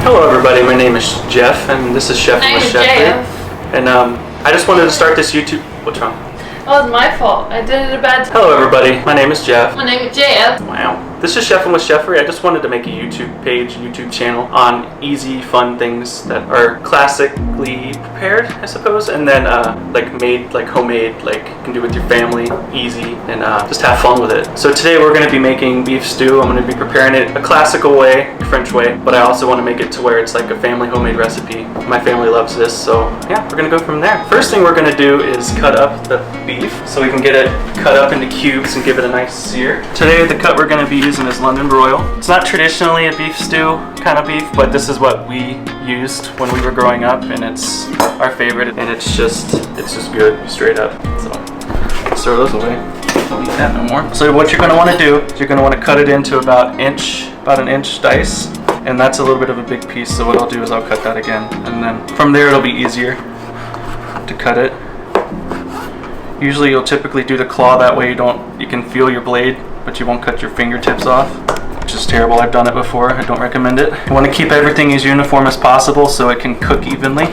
Hello everybody, my name is Jeff and this is Chef with Chefry. And I just wanted to start this YouTube. What's wrong? Oh, it's my fault. I did it a bad time. Hello everybody, my name is Jeff. My name is Jeff. Wow. This is Chef with Chefry. I just wanted to make a YouTube page, YouTube channel on easy, fun things that are classically prepared, I suppose, and then like homemade, like you can do with your family, easy, and just have fun with it. So today we're going to be making beef stew. I'm going to be preparing it a classical way, French way, but I also want to make it to where it's like a family homemade recipe. My family loves this, so yeah, we're going to go from there. First thing we're going to do is cut up the beef so we can get it cut up into cubes and give it a nice sear. Today the cut we're going to be using is London broil. It's not traditionally a beef stew kind of beef, but this is what we used when we were growing up, and it's our favorite, and it's just good straight up. So let's throw those away. Don't eat that no more. So what you're going to want to do is you're going to want to cut it into about an inch dice, and that's a little bit of a big piece. So what I'll do is I'll cut that again, and then from there it'll be easier to cut it. Usually you'll typically do the claw, that way you can feel your blade, but you won't cut your fingertips off, which is terrible. I've done it before. I don't recommend it. You want to keep everything as uniform as possible so it can cook evenly.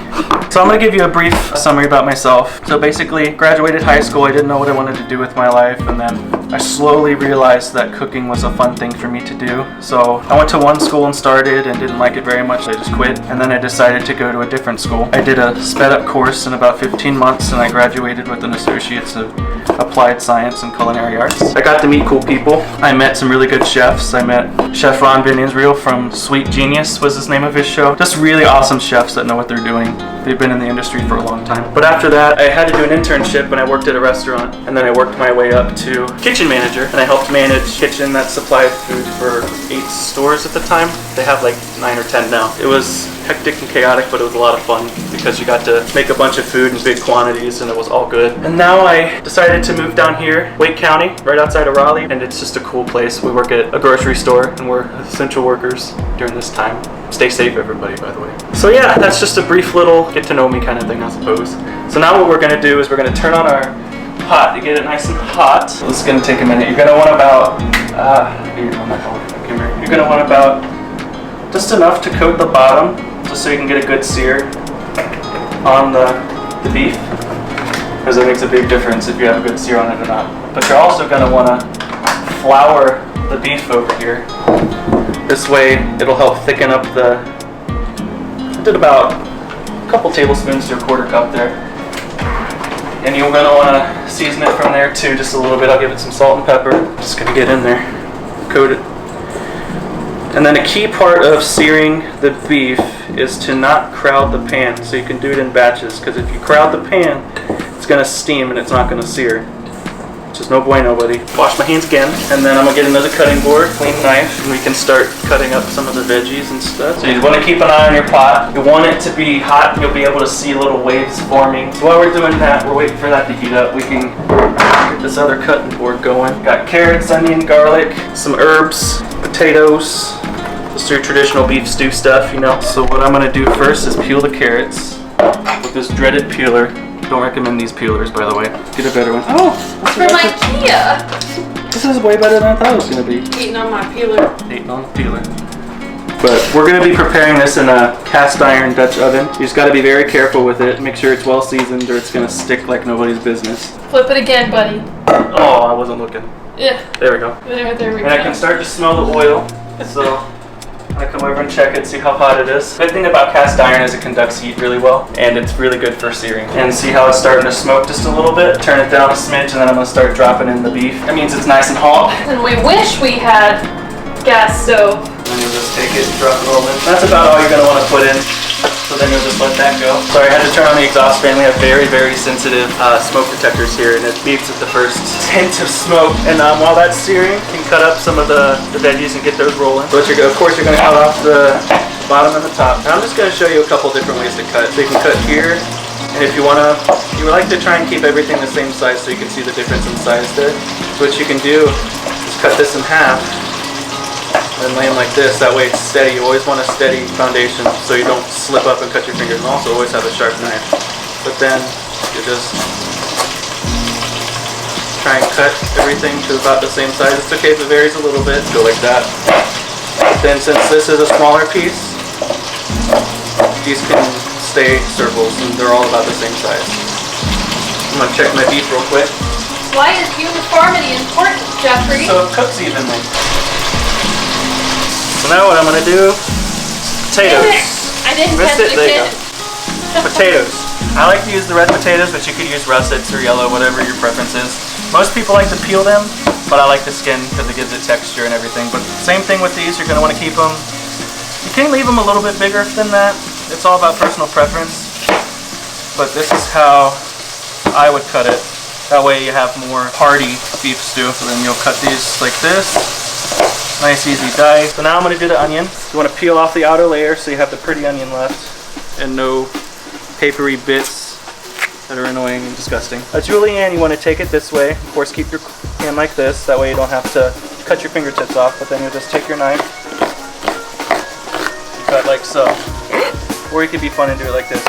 So I'm going to give you a brief summary about myself. So basically, graduated high school, I didn't know what I wanted to do with my life, and then I slowly realized that cooking was a fun thing for me to do. So I went to one school and started and didn't like it very much. I just quit, and then I decided to go to a different school. I did a sped up course in about 15 months, and I graduated with an Associate's of Applied Science and Culinary Arts. I got to meet cool people. I met some really good chefs. I met Chef Ron Van Israel from Sweet Genius was his name of his show. Just really awesome chefs that know what they're doing. They've been in the industry for a long time. But after that, I had to do an internship and I worked at a restaurant, and then I worked my way up to kitchen manager, and I helped manage kitchen that supplied food for 8 stores at the time. They have like 9 or 10 now. It was hectic and chaotic, but it was a lot of fun because you got to make a bunch of food in big quantities, and it was all good. And now I decided to move down here, Wake County, right outside of Raleigh, and it's just a cool place. We work at a grocery store and we're essential workers during this time. Stay safe, everybody, by the way. So yeah, that's just a brief little get to know me kind of thing, I suppose. So now what we're gonna do is we're gonna turn on our pot to get it nice and hot. So this is gonna take a minute. You're gonna want about, you're gonna want about just enough to coat the bottom, just so you can get a good sear on the beef, because it makes a big difference if you have a good sear on it or not. But you're also gonna wanna flour the beef over here. This way it'll help thicken up I did about a couple tablespoons to a quarter cup there. And you're gonna wanna season it from there too, just a little bit. I'll give it some salt and pepper. Just gonna get in there, coat it. And then a key part of searing the beef is to not crowd the pan, so you can do it in batches, because if you crowd the pan, it's gonna steam and it's not gonna sear. Just no bueno, buddy. Wash my hands again, and then I'm gonna get another cutting board, clean knife, and we can start cutting up some of the veggies and stuff. So you want to keep an eye on your pot. You want it to be hot. You'll be able to see little waves forming. So while we're doing that, we're waiting for that to heat up. We can get this other cutting board going. Got carrots, onion, garlic, some herbs, potatoes. Just your traditional beef stew stuff, you know. So what I'm gonna do first is peel the carrots with this dreaded peeler. Don't recommend these peelers, by the way. Get a better one. Oh, From IKEA. This is way better than I thought it was gonna be. Eating on my peeler. Eating on the peeler. But we're gonna be preparing this in a cast iron Dutch oven. You just gotta be very careful with it. Make sure it's well seasoned, or it's gonna stick like nobody's business. Flip it again, buddy. Oh, I wasn't looking. Yeah. There we go. There we go. And I can start to smell the oil. So I come over and check it, see how hot it is. Good thing about cast iron is it conducts heat really well, and it's really good for searing. And see how it's starting to smoke just a little bit? Turn it down a smidge, and then I'm gonna start dropping in the beef. That means it's nice and hot. And we wish we had gas stove. And you'll just take it and drop it all in. That's about all you're gonna wanna put in. So then you'll just let that go. Sorry, I had to turn on the exhaust fan. We have very, very sensitive smoke detectors here, and it beeps at the first hint of smoke. And while that's searing, you can cut up some of the veggies and get those rolling. But of course, you're gonna cut off the bottom and the top. Now I'm just gonna show you a couple different ways to cut. So you can cut here, and if you would like to try and keep everything the same size so you can see the difference in size there. So what you can do is cut this in half and lay them like this. That way it's steady. You always want a steady foundation so you don't slip up and cut your fingers, and also always have a sharp knife. But then you just try and cut everything to about the same size. It's okay if it varies a little bit. Go like that. Then since this is a smaller piece, These can stay circles, and they're all about the same size. I'm gonna check my beef real quick. Why is uniformity important, Jeffrey? So it cooks evenly. So now what I'm gonna do, potatoes. I didn't Missed catch it, the there you kid. go. Potatoes. I like to use the red potatoes, but you could use russets or yellow, whatever your preference is. Most people like to peel them, but I like the skin because it gives it texture and everything. But same thing with these, you're gonna wanna keep them. You can leave them a little bit bigger than that. It's all about personal preference. But this is how I would cut it. That way you have more hearty beef stew. So then you'll cut these like this. Nice easy dice. So now I'm gonna do the onion. You wanna peel off the outer layer so you have the pretty onion left and no papery bits that are annoying and disgusting. A julienne, you wanna take it this way. Of course, keep your hand like this. That way you don't have to cut your fingertips off, but then you'll just take your knife, cut like so. Or you could be fun and do it like this.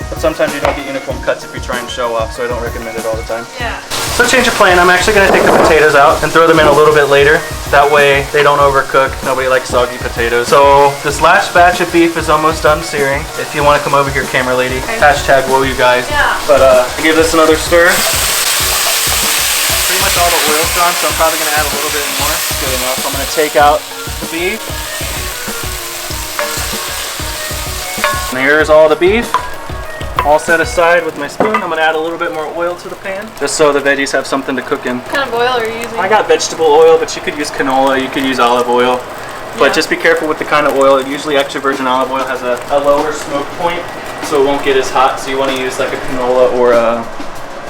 But sometimes you don't get uniform cuts if you try and show off, so I don't recommend it all the time. Yeah. So change of plan, I'm actually gonna take the potatoes out and throw them in a little bit later. That way they don't overcook. Nobody likes soggy potatoes. So this last batch of beef is almost done searing. If you wanna come over here, camera lady, Okay. hashtag whoa you guys. Yeah. But give this another stir. Pretty much all the oil's gone, so I'm probably gonna add a little bit more. Good enough. I'm gonna take out the beef. And here's all the beef. All set aside with my spoon. I'm gonna add a little bit more oil to the pan, just so the veggies have something to cook in. What kind of oil are you using? I got vegetable oil, but you could use canola, you could use olive oil. But Yeah. just be careful with the kind of oil. Usually extra virgin olive oil has a lower smoke point, so it won't get as hot. So you wanna use like a canola or a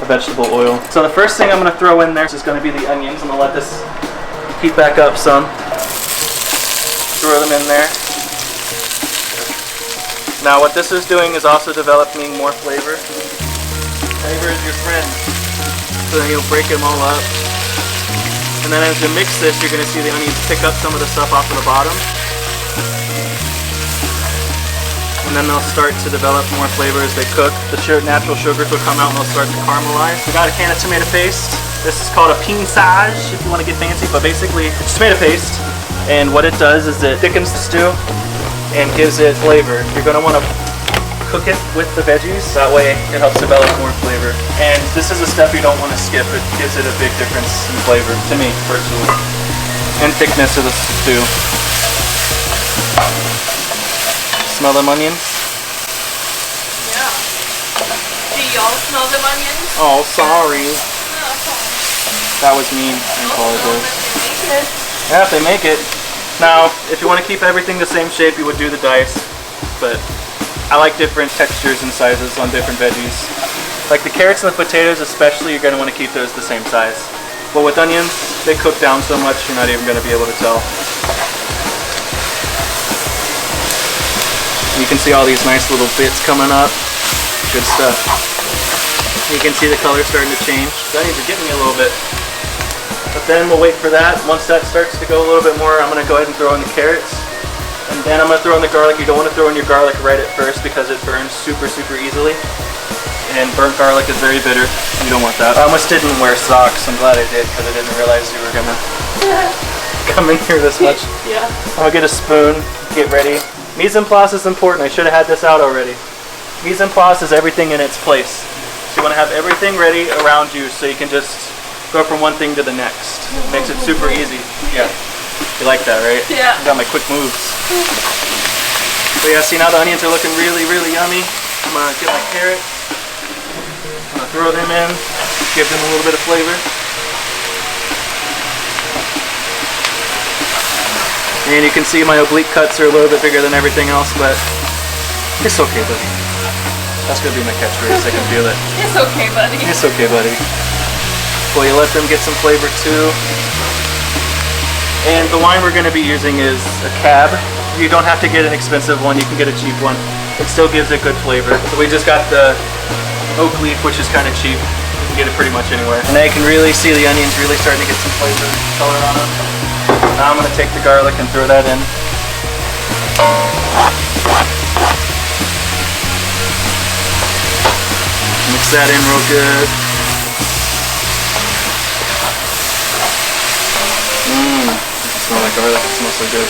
vegetable oil. So the first thing I'm gonna throw in there is gonna be the onions. I'm gonna let this heat back up some. Throw them in there. Now what this is doing is also developing more flavor. Flavor is your friend. So then you'll break them all up. And then as you mix this, you're gonna see the onions pick up some of the stuff off of the bottom. And then they'll start to develop more flavor as they cook. The natural sugars will come out and they'll start to caramelize. We got a can of tomato paste. This is called a pinçage if you want to get fancy, but basically it's tomato paste. And what it does is it thickens the stew and gives it flavor. You're gonna wanna cook it with the veggies. That way it helps develop more flavor. And this is a step you don't wanna skip. It gives it a big difference in flavor, to me personally. And thickness of the stew. Smell them onions? Yeah. Do y'all smell them onions? Oh, sorry. No, That was mean. I apologize. it. Yeah, if they make it. Now, if you want to keep everything the same shape, you would do the dice. But I like different textures and sizes on different veggies. Like the carrots and the potatoes especially, you're going to want to keep those the same size. But with onions, they cook down so much you're not even going to be able to tell. You can see all these nice little bits coming up. Good stuff. You can see the color starting to change. The onions are getting me a little bit. But then we'll wait for that. Once that starts to go a little bit more, I'm going to go ahead and throw in the carrots. And then I'm going to throw in the garlic. You don't want to throw in your garlic right at first because it burns super, super easily. And burnt garlic is very bitter. You don't want that. I almost didn't wear socks. I'm glad I did because I didn't realize you were going to come in here this much. Yeah. I'll get a spoon, get ready. Mise en place is important. I should have had this out already. Mise en place is everything in its place. So you want to have everything ready around you so you can just go from one thing to the next. Makes it super easy. Yeah. You like that, right? Yeah. I got my quick moves. So yeah, see now the onions are looking really, really yummy. I'm gonna get my carrots. I'm gonna throw them in, give them a little bit of flavor. And you can see my oblique cuts are a little bit bigger than everything else, but it's okay, buddy. That's gonna be my catchphrase, I can feel it. It's okay, buddy. It's okay, buddy. Well, you let them get some flavor too. And the wine we're gonna be using is a Cab. You don't have to get an expensive one, you can get a cheap one. It still gives it good flavor. So we just got the oak leaf, which is kind of cheap. You can get it pretty much anywhere. And now you can really see the onions really starting to get some flavor and color on them. Now I'm gonna take the garlic and throw that in. Mix that in real good. Smell like garlic, it smells so good.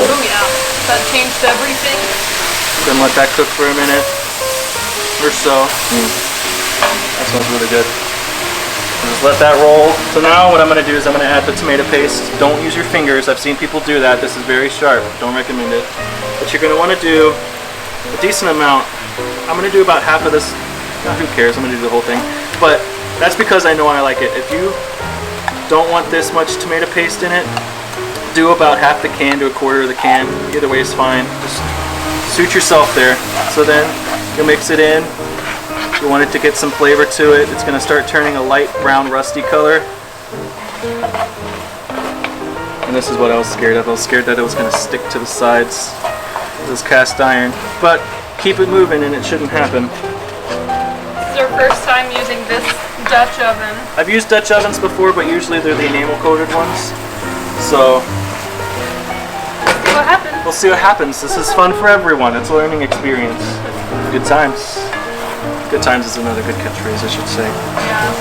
Oh yeah. That changed everything. Then let that cook for a minute or so. That smells really good. Just let that roll. So now what I'm going to do is I'm going to add the tomato paste. Don't use your fingers. I've seen people do that. This is very sharp. Don't recommend it. But you're going to want to do a decent amount. I'm going to do about half of this. Who cares? I'm going to do the whole thing. But that's because I know I like it. If you don't want this much tomato paste in it, do about half the can to a quarter of the can. Either way is fine. Just suit yourself there. So then you'll mix it in. You want it to get some flavor to it. It's going to start turning a light brown rusty color. And this is what I was scared of. I was scared that it was going to stick to the sides of this cast iron. But keep it moving and it shouldn't happen. This is our first time using this Dutch oven. I've used Dutch ovens before, but usually they're the enamel coated ones. So Let's see what happens. we'll see what happens. This is fun for everyone. It's a learning experience. Good times. Good times is another good catchphrase, I should say. Yeah.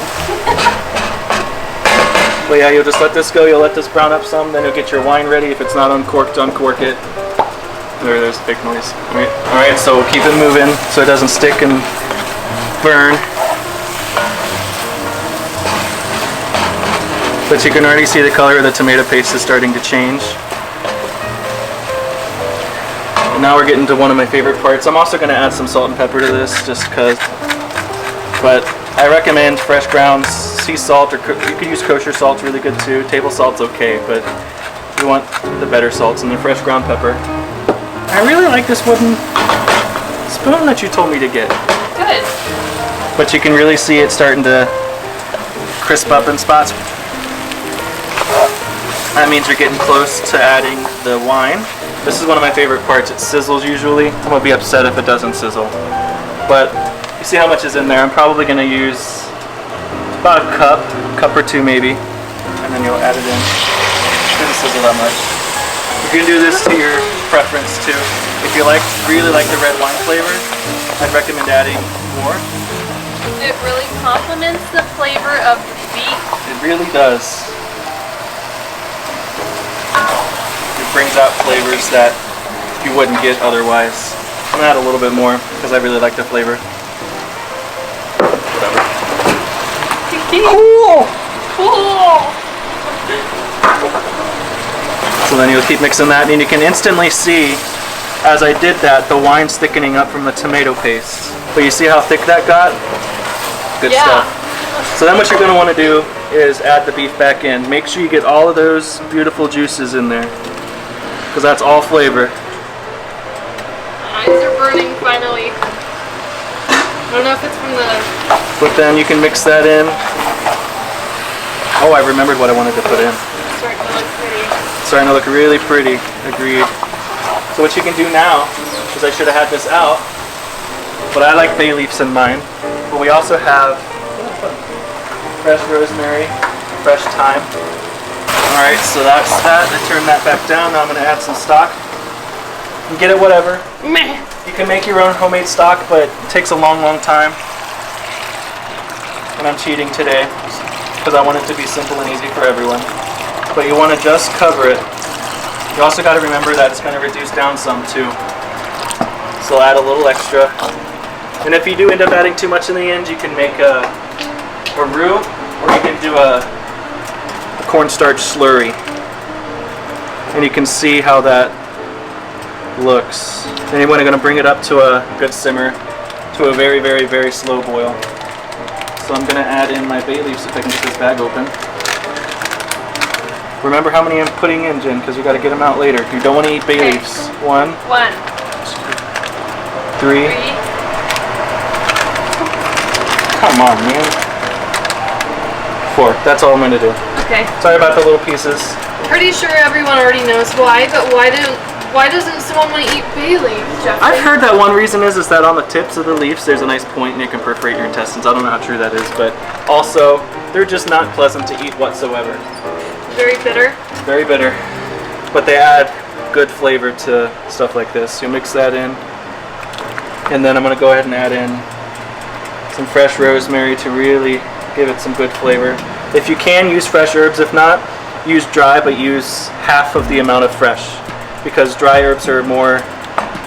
But yeah, you'll just let this go. You'll let this brown up some. Then you'll get your wine ready. If it's not uncorked, uncork it. There's a big noise. All right, so keep it moving so it doesn't stick and burn. But you can already see the color of the tomato paste is starting to change. And now we're getting to one of my favorite parts. I'm also going to add some salt and pepper to this just because. But I recommend fresh ground sea salt, or you could use kosher salt, really good too. Table salt's okay, but you want the better salts, and then fresh ground pepper. I really like this wooden spoon that you told me to get. Good. But you can really see it starting to crisp up in spots. That means you're getting close to adding the wine. This is one of my favorite parts. It sizzles usually. I'm gonna be upset if it doesn't sizzle. But you see how much is in there. I'm probably gonna use about a cup or two maybe, and then you'll add it in. It doesn't sizzle that much. You can do this to your preference too. If you really like the red wine flavor, I'd recommend adding more. It really complements the flavor of the beef. It really does. It brings out flavors that you wouldn't get otherwise. I'm gonna add a little bit more because I really like the flavor. Whatever. Cool! Cool! So then you'll keep mixing that, and you can instantly see, as I did that, the wine's thickening up from the tomato paste. But you see how thick that got? Good stuff. So then what you're going to want to do is add the beef back in. Make sure you get all of those beautiful juices in there, because that's all flavor. Eyes are burning finally. I don't know if it's from the... But then you can mix that in. Oh, I remembered what I wanted to put in. It's starting to look pretty. Starting to look really pretty. Agreed. So what you can do now is, I should have had this out, but I like bay leaves in mine. But we also have fresh rosemary, fresh thyme. Alright, so that's that. I turn that back down. Now I'm going to add some stock. You can get it whatever. Meh. You can make your own homemade stock, but it takes a long, long time. And I'm cheating today because I want it to be simple and easy for everyone. But you want to just cover it. You also got to remember that it's going to reduce down some too. So add a little extra. And if you do end up adding too much in the end, you can make a roux, or you can do a cornstarch slurry. And you can see how that looks. Then you're going to bring it up to a good simmer, to a very, very, very slow boil. So I'm going to add in my bay leaves if I can get this bag open. Remember how many I'm putting in, Jen, because we got to get them out later. You don't want to eat bay Okay. leaves. 1, 3. 3. Come on, man. 4. That's all I'm going to do. Okay. Sorry about the little pieces. Pretty sure everyone already knows why, but why doesn't someone want to eat bay leaves, Jeffrey? I've heard that one reason is that on the tips of the leaves there's a nice point and it can perforate your intestines. I don't know how true that is, but also they're just not pleasant to eat whatsoever. Very bitter. Very bitter. But they add good flavor to stuff like this. You mix that in. And then I'm going to go ahead and add in some fresh rosemary to really give it some good flavor. If you can, use fresh herbs. If not, use dry, but use half of the amount of fresh. because dry herbs are more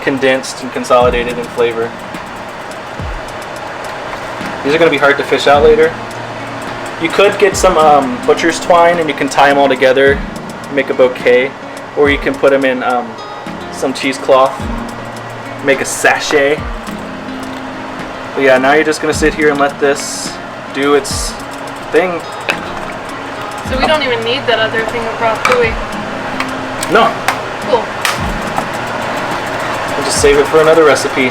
condensed and consolidated in flavor. These are going to be hard to fish out later. You could get some butcher's twine and you can tie them all together, make a bouquet, or you can put them in some cheesecloth, make a sachet. But yeah, now you're just going to sit here and let this do its thing. So we don't even need that other thing of broth, do we? No. Cool. We'll just save it for another recipe.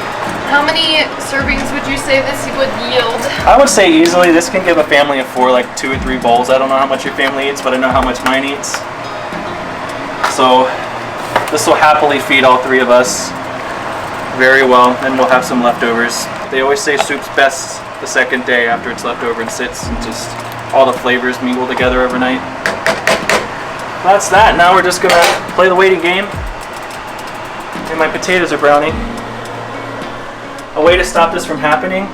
How many servings would you say this would yield? I would say easily this can give a family of 4 like 2 or 3 bowls. I don't know how much your family eats, but I know how much mine eats. So this will happily feed all 3 of us very well, and we'll have some leftovers. They always say soup's best the second day after it's left over and sits, and just all the flavors mingle together overnight. That's that. Now we're just gonna play the waiting game. And my potatoes are browning. A way to stop this from happening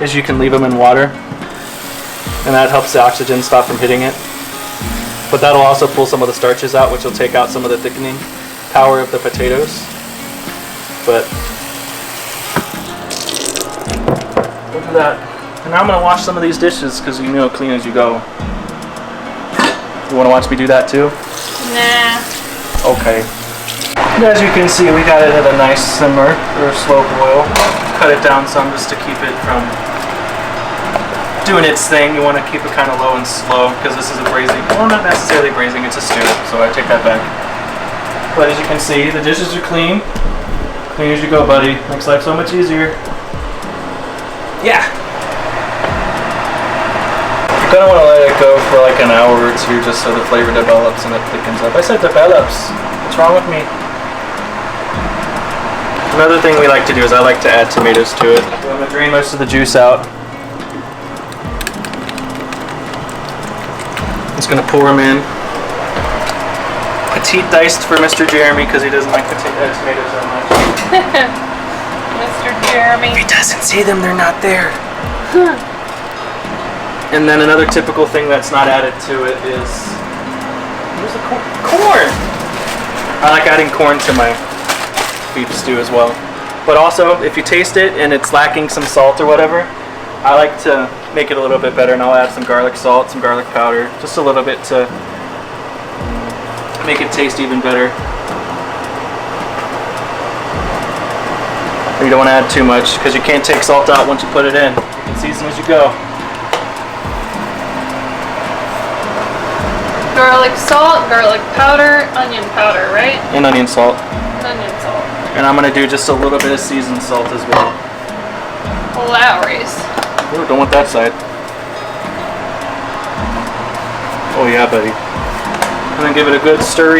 is you can leave them in water, and that helps the oxygen stop from hitting it. But that'll also pull some of the starches out, which will take out some of the thickening power of the potatoes. But we'll do that. And now I'm gonna wash some of these dishes because you know, clean as you go. You wanna watch me do that too? Nah. Okay. And as you can see, we got it at a nice simmer or slow boil. Cut it down some just to keep it from doing its thing. You want to keep it kind of low and slow because this is a braising. Well, not necessarily braising, it's a stew, so I take that back. But as you can see, the dishes are clean. Clean as you go, buddy. Makes life so much easier. Yeah. You're gonna want to let it go for like an hour or 2 just so the flavor develops and it thickens up. I said develops. What's wrong with me? Another thing we like to do is I like to add tomatoes to it. So I'm going to drain most of the juice out. Just going to pour them in. Petite diced for Mr. Jeremy because he doesn't like tomatoes so much. Mr. Jeremy. If he doesn't see them, they're not there. And then another typical thing that's not added to it is there's a corn. I like adding corn to my beef stew as well. But also, if you taste it and it's lacking some salt or whatever, I like to make it a little bit better, and I'll add some garlic salt, some garlic powder, just a little bit to make it taste even better. You don't want to add too much because you can't take salt out once you put it in. You can season as you go. Garlic salt, garlic powder, onion powder, right? And onion salt. Onion salt. And I'm going to do just a little bit of seasoned salt as well. Lowry's. Ooh, don't want that side. Oh yeah, buddy. And then give it a good stir.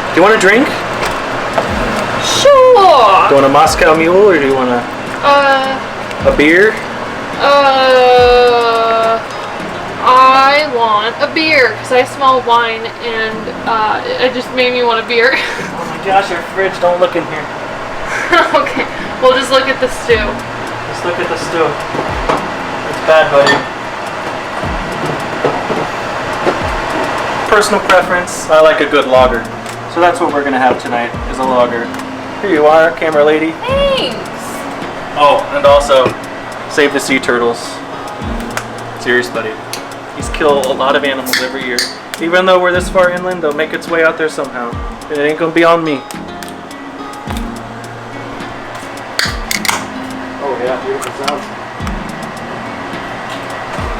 Do you want a drink? Sure. Do you want a Moscow Mule or do you want a beer? I want a beer because I smell wine and it just made me want a beer. Oh my gosh, our fridge, don't look in here. Okay, we'll just look at the stew. Let's look at the stew. It's bad, buddy. Personal preference, I like a good lager. So that's what we're gonna have tonight, is a lager. Here you are, camera lady. Thanks. Oh, and also, save the sea turtles. Serious, buddy. These kill a lot of animals every year. Even though we're this far inland, they'll make its way out there somehow. It ain't gonna be on me. Oh yeah, beautiful sounds.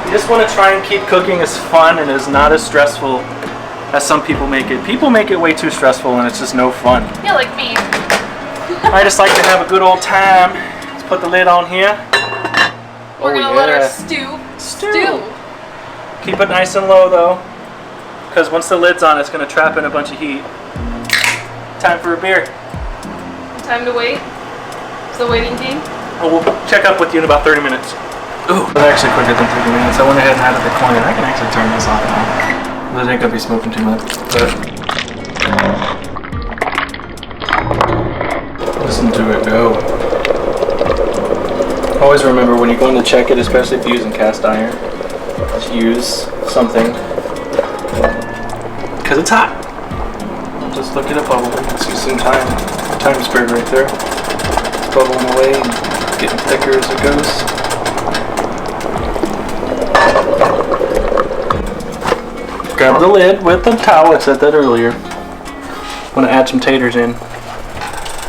You just want to try and keep cooking as fun and as not as stressful as some people make it. People make it way too stressful and it's just no fun. Yeah, like me. I just like to have a good old time. Let's put the lid on here. We're gonna let our stew. Keep it nice and low though, because once the lid's on, it's gonna trap in a bunch of heat. Time for a beer. Time to wait. It's the waiting game. Oh, we'll check up with you in about 30 minutes. Ooh, it was actually quicker than 30 minutes. I went ahead and added the corn, and I can actually turn this off now. I think I'll be smoking too much. But listen to it go. Always remember when you're going to check it, especially if you're using cast iron, to use something because it's hot. I'll just look at it bubbling. See some time spread right there. It's bubbling away and getting thicker as it goes. Grab the lid with the towel. I said that earlier. I'm gonna add some taters in.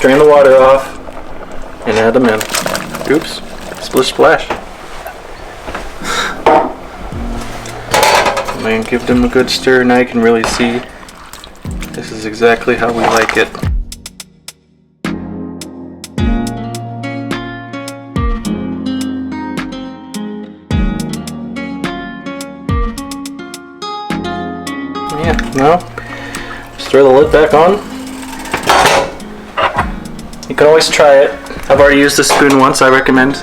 Drain the water off and add them in. Oops, splish splash. And give them a good stir. Now you can really see this is exactly how we like it. Yeah, now just throw the lid back on. You can always try it. I've already used a spoon once. I recommend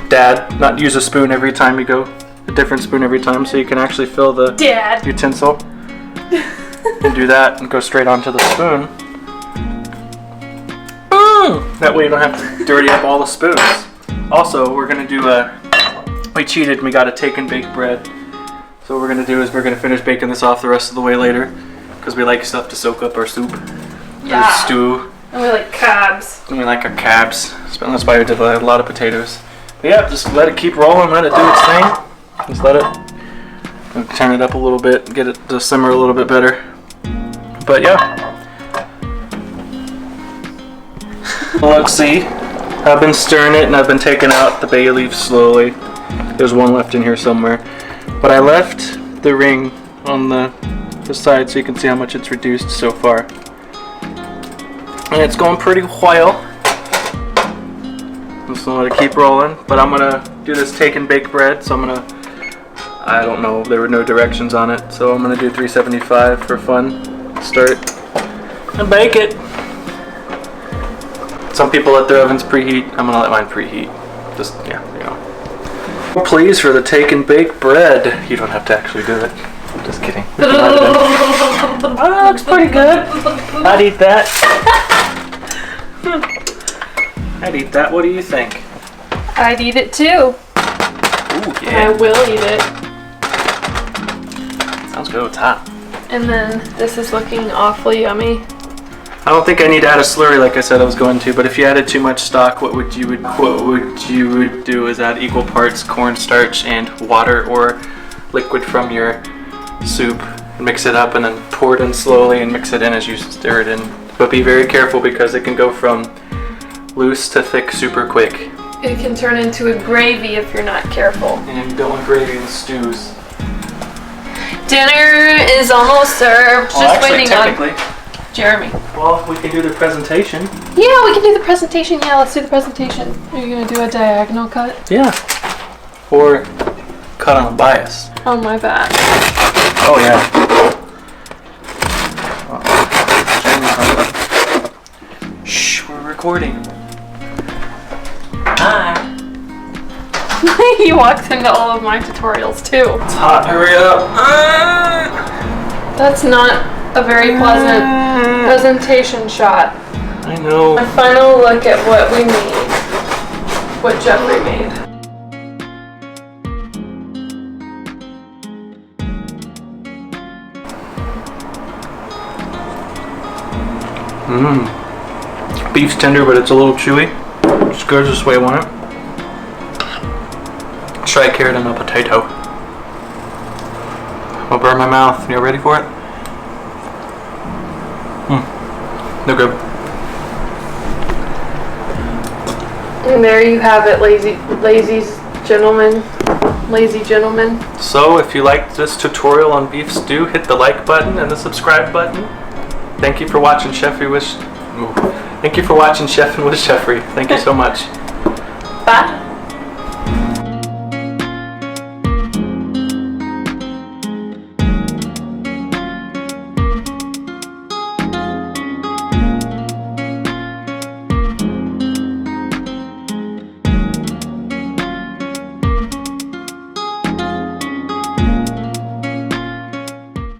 Dad not use a spoon every time you go. A different spoon every time, so you can actually fill the utensil and do that and go straight onto the spoon. That way you don't have to dirty up all the spoons. Also, we're gonna do we cheated and we got a take and bake bread. So what we're gonna do is we're gonna finish baking this off the rest of the way later because we like stuff to soak up our soup or stew. And we like carbs. And we like our carbs. So that's why we did a lot of potatoes. But yeah, just let it keep rolling, let it do its thing. Just let it turn it up a little bit, get it to simmer a little bit better. But yeah. Well, let's see. I've been stirring it and I've been taking out the bay leaf slowly. There's one left in here somewhere. But I left the ring on the side so you can see how much it's reduced so far. And it's going pretty well. I'm just gonna let it keep rolling. But I'm gonna do this take and bake bread, so I don't know, there were no directions on it, so I'm gonna do 375 for fun. Start and bake it. Some people let their ovens preheat. I'm gonna let mine preheat. Just, yeah, you know. Please for the take and bake bread. You don't have to actually do it. I'm just kidding. Oh, that looks pretty good. I'd eat that. I'd eat that. What do you think? I'd eat it too. Ooh, yeah. I will eat it. Sounds good. It's hot. And then this is looking awfully yummy. I don't think I need to add a slurry like I said I was going to, but if you added too much stock, what you would do is add equal parts cornstarch and water or liquid from your soup and mix it up and then pour it in slowly and mix it in as you stir it in. But be very careful because it can go from loose to thick super quick. It can turn into a gravy if you're not careful. And you don't want gravy in stews. Dinner is almost served. Well, Just actually, waiting technically, on Jeremy. well, we can do the presentation. Yeah, we can do the presentation. Yeah, let's do the presentation. Are you gonna do a diagonal cut? Yeah. Or cut on a bias. On my back. Oh yeah. Shh, we're recording. Hi. He walks into all of my tutorials too. It's hot. Hurry up. That's not a very pleasant presentation shot. I know. A final look at what we made. What Jeffrey made. Beef's tender, but it's a little chewy. It's good just the way I want it. Let's try a carrot and a potato. I'll burn my mouth. You ready for it? No good. And there you have it, lazy gentleman. So if you liked this tutorial on beef stew, hit the like button and the subscribe button. Thank you for watching Chef and with Jeffrey. Thank you so much. Bye.